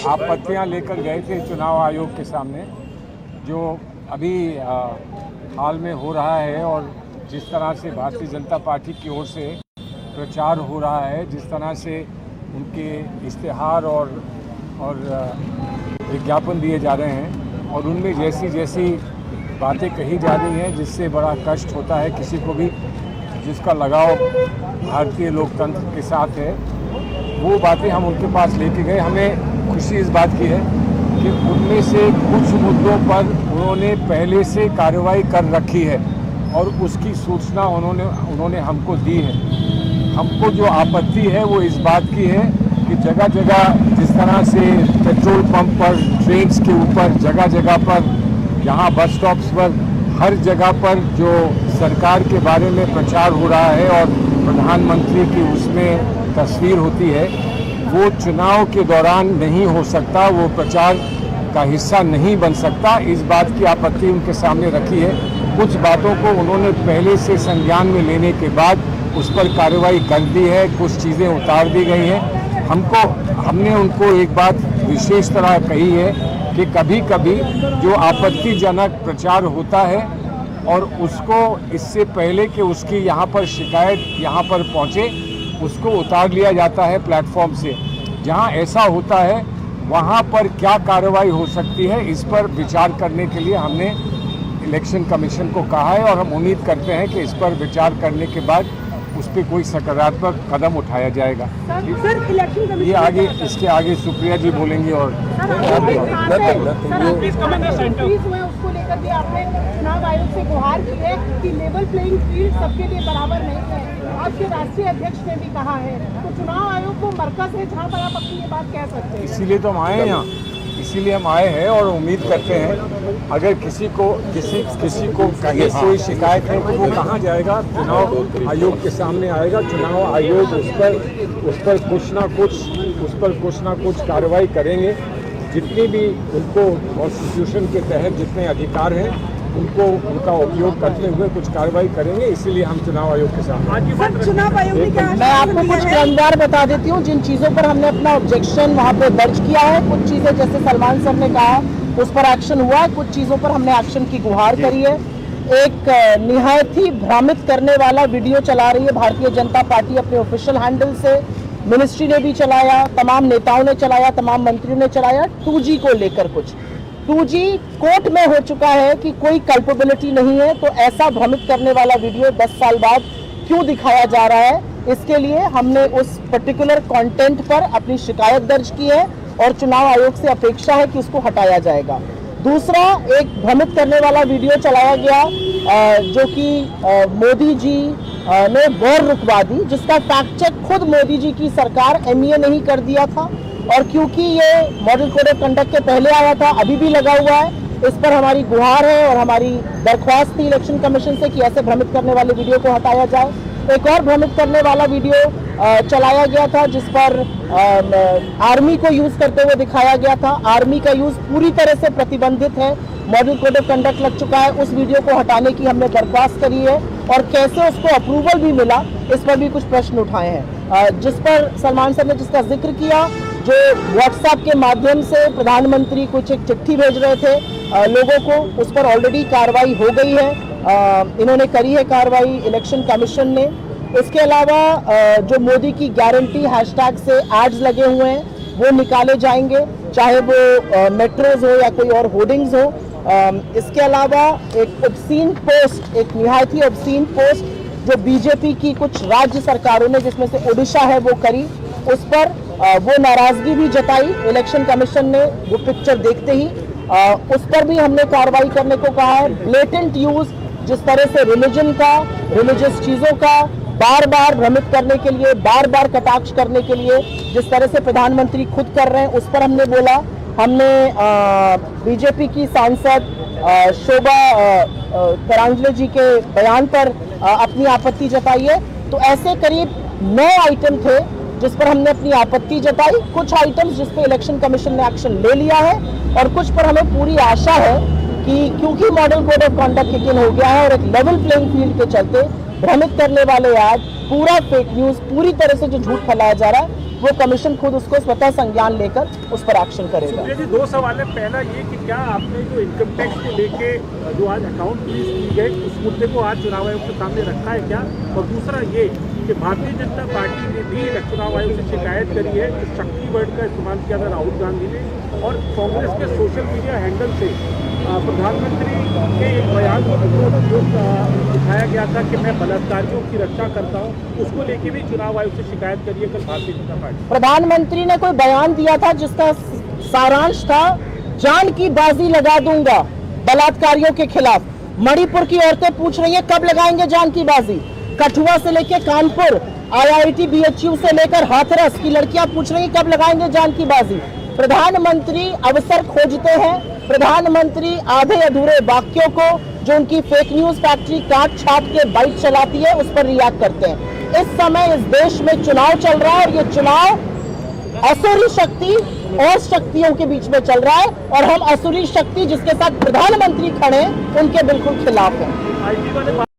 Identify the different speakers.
Speaker 1: आपत्तियां लेकर गए थे चुनाव आयोग के सामने, जो अभी हाल में हो रहा है और जिस तरह से भारतीय जनता पार्टी की ओर से प्रचार हो रहा है, जिस तरह से उनके इश्तेहार और विज्ञापन दिए जा रहे हैं और उनमें जैसी जैसी बातें कही जा रही हैं जिससे बड़ा कष्ट होता है किसी को भी जिसका लगाव भारतीय लोकतंत्र के साथ है, वो बातें हम उनके पास लेके गए। हमें खुशी इस बात की है कि उनमें से कुछ मुद्दों पर उन्होंने पहले से कार्रवाई कर रखी है और उसकी सूचना उन्होंने हमको दी है। हमको जो आपत्ति है वो इस बात की है कि जगह जगह जिस तरह से पेट्रोल पंप पर, ट्रेन्स के ऊपर, जगह जगह पर, यहाँ बस स्टॉप्स पर, हर जगह पर जो सरकार के बारे में प्रचार हो रहा है और प्रधानमंत्री की उसमें तस्वीर होती है, वो चुनाव के दौरान नहीं हो सकता, वो प्रचार का हिस्सा नहीं बन सकता। इस बात की आपत्ति उनके सामने रखी है। कुछ बातों को उन्होंने पहले से संज्ञान में लेने के बाद उस पर कार्रवाई कर दी है, कुछ चीज़ें उतार दी गई हैं। हमने उनको एक बात विशेष तरह कही है कि कभी कभी जो आपत्तिजनक प्रचार होता है और उसको इससे पहले कि उसकी यहाँ पर शिकायत यहाँ पर पहुँचे, उसको उतार लिया जाता है प्लेटफॉर्म से। जहाँ ऐसा होता है वहाँ पर क्या कार्रवाई हो सकती है, इस पर विचार करने के लिए हमने इलेक्शन कमीशन को कहा है और हम उम्मीद करते हैं कि इस पर विचार करने के बाद उस पर कोई सकारात्मक कदम उठाया जाएगा। ये आगे, इसके आगे सुप्रिया जी बोलेंगी। और
Speaker 2: उसको लेकर भी आपने चुनाव आयोग से गुहार की है कि लेवल प्लेइंग फील्ड सबके लिए बराबर नहीं है। आपके राष्ट्रीय अध्यक्ष ने भी कहा है, तो चुनाव आयोग को मरकज है जहाँ पर आप अपनी ये बात कह सकते हैं।
Speaker 1: इसीलिए तो हम आए हैं यहाँ, इसीलिए हम आए हैं और उम्मीद करते हैं अगर किसी को कहीं कोई शिकायत है तो वो कहाँ जाएगा, चुनाव आयोग के सामने आएगा। चुनाव आयोग उस पर कुछ ना कुछ कार्रवाई करेंगे। जितनी भी उनको कॉन्स्टिट्यूशन के तहत जितने अधिकार हैं उनको उनका उपयोग करते हुए कुछ कार्रवाई करेंगे। इसीलिए हम चुनाव आयोग के सामने।
Speaker 2: चुनाव आयोग ने क्या,
Speaker 3: मैं आपको कुछ क्रमवार बता देती हूँ जिन चीज़ों पर हमने अपना ऑब्जेक्शन वहाँ पे दर्ज किया है। कुछ चीज़ें जैसे सलमान सर ने कहा उस पर एक्शन हुआ है, कुछ चीज़ों पर हमने एक्शन की गुहार करी है। एक निहायत ही भ्रमित करने वाला वीडियो चला रही है भारतीय जनता पार्टी अपने ऑफिशियल हैंडल से। मिनिस्ट्री ने भी चलाया, तमाम नेताओं ने चलाया, तमाम मंत्रियों ने चलाया। 2G को लेकर कुछ 2G कोर्ट में हो चुका है कि कोई कल्पेबिलिटी नहीं है, तो ऐसा भ्रमित करने वाला वीडियो 10 साल बाद क्यों दिखाया जा रहा है, इसके लिए हमने उस पर्टिकुलर कंटेंट पर अपनी शिकायत दर्ज की है और चुनाव आयोग से अपेक्षा है कि उसको हटाया जाएगा। दूसरा, एक भ्रमित करने वाला वीडियो चलाया गया जो कि मोदी जी ने गौर रुकवा दी, जिसका फैक्ट चेक खुद मोदी जी की सरकार MEA ने ही कर दिया था। और क्योंकि ये मॉडल कोड ऑफ कंडक्ट के पहले आया था, अभी भी लगा हुआ है, इस पर हमारी गुहार है और हमारी दरख्वास्त थी इलेक्शन कमीशन से कि ऐसे भ्रमित करने वाले वीडियो को हटाया जाए। एक और भ्रमित करने वाला वीडियो चलाया गया था जिस पर आर्मी को यूज करते हुए दिखाया गया था। आर्मी का यूज पूरी तरह से प्रतिबंधित है, मॉडल कोड ऑफ कंडक्ट लग चुका है। उस वीडियो को हटाने की हमने दरख्वास्त करी है और कैसे उसको अप्रूवल भी मिला, इस पर भी कुछ प्रश्न उठाए हैं। जिस पर सलमान सर ने जिसका जिक्र किया, जो व्हाट्सएप के माध्यम से प्रधानमंत्री कुछ एक चिट्ठी भेज रहे थे लोगों को, उस पर ऑलरेडी कार्रवाई हो गई है। इन्होंने करी है कार्रवाई इलेक्शन कमीशन ने। इसके अलावा जो मोदी की गारंटी हैशटैग से एड्स लगे हुए हैं वो निकाले जाएंगे, चाहे वो मेट्रोज हो या कोई और होर्डिंग्स हो। इसके अलावा एक ऑब्सीन पोस्ट, एक निहायत ही ऑब्सीन पोस्ट जो बीजेपी की कुछ राज्य सरकारों ने, जिसमें से ओडिशा है, वो करी, उस पर वो नाराजगी भी जताई इलेक्शन कमीशन ने वो पिक्चर देखते ही। उस पर भी हमने कार्रवाई करने को कहा है। ब्लेटेंट यूज, जिस तरह से रिलीजन का, रिलीजियस चीज़ों का बार बार भ्रमित करने के लिए, बार बार कटाक्ष करने के लिए जिस तरह से प्रधानमंत्री खुद कर रहे हैं, उस पर हमने बोला। हमने बीजेपी की सांसद शोभा करांजले जी के बयान पर अपनी आपत्ति जताई है। तो ऐसे करीब 9 आइटम थे जिस पर हमने अपनी आपत्ति जताई। कुछ आइटम्स जिस पर इलेक्शन कमीशन ने एक्शन ले लिया है और कुछ पर हमें पूरी आशा है कि क्योंकि model code of conduct kick in हो गया है और एक लेवल प्लेइंग फील्ड के चलते भ्रमित करने वाले ऐड, पूरा फेक न्यूज, पूरी तरह से जो झूठ फैलाया जा रहा है, वो कमीशन खुद उसको स्वतः संज्ञान लेकर उस पर एक्शन करेगा।
Speaker 4: सुप्रिया जी, दो सवाल है। पहला ये कि क्या आपने जो इनकम टैक्स को लेके जो आज अकाउंट फ्रीज की गए उस मुद्दे को आज चुनाव आयोग के सामने रखा है क्या? और दूसरा ये कि भारतीय जनता पार्टी ने भी चुनाव आयोग से शिकायत करी है कि शक्ति वर्ड का इस्तेमाल किया था राहुल गांधी ने, और कांग्रेस के सोशल मीडिया हैंडल से प्रधानमंत्री के एक बयान को दिखाया गया था कि मैं बलात्कारियों की रक्षा करता हूं, उसको लेके भी चुनाव आयोग से शिकायत करी है कल भारतीय जनता पार्टी।
Speaker 3: प्रधानमंत्री ने कोई बयान दिया था जिसका सारांश था जान की बाजी लगा दूंगा बलात्कारियों के खिलाफ। मणिपुर की औरतें पूछ रही हैं कब लगाएंगे जान की बाजी। कठुआ से लेकर कानपुर, IIT BHU से लेकर हाथरस की लड़कियां पूछ रही हैं कब लगाएंगे जान की बाजी। प्रधानमंत्री अवसर खोजते हैं, प्रधानमंत्री आधे अधूरे वाक्यों को जो उनकी फेक न्यूज फैक्ट्री काट छाट के बाइट चलाती है उस पर रिएक्ट करते हैं। इस समय इस देश में चुनाव चल रहा है और ये चुनाव असुरी शक्ति और शक्तियों के बीच में चल रहा है, और हम असुरी शक्ति जिसके साथ प्रधानमंत्री खड़े उनके बिल्कुल खिलाफ हैं।
Speaker 4: IT वाले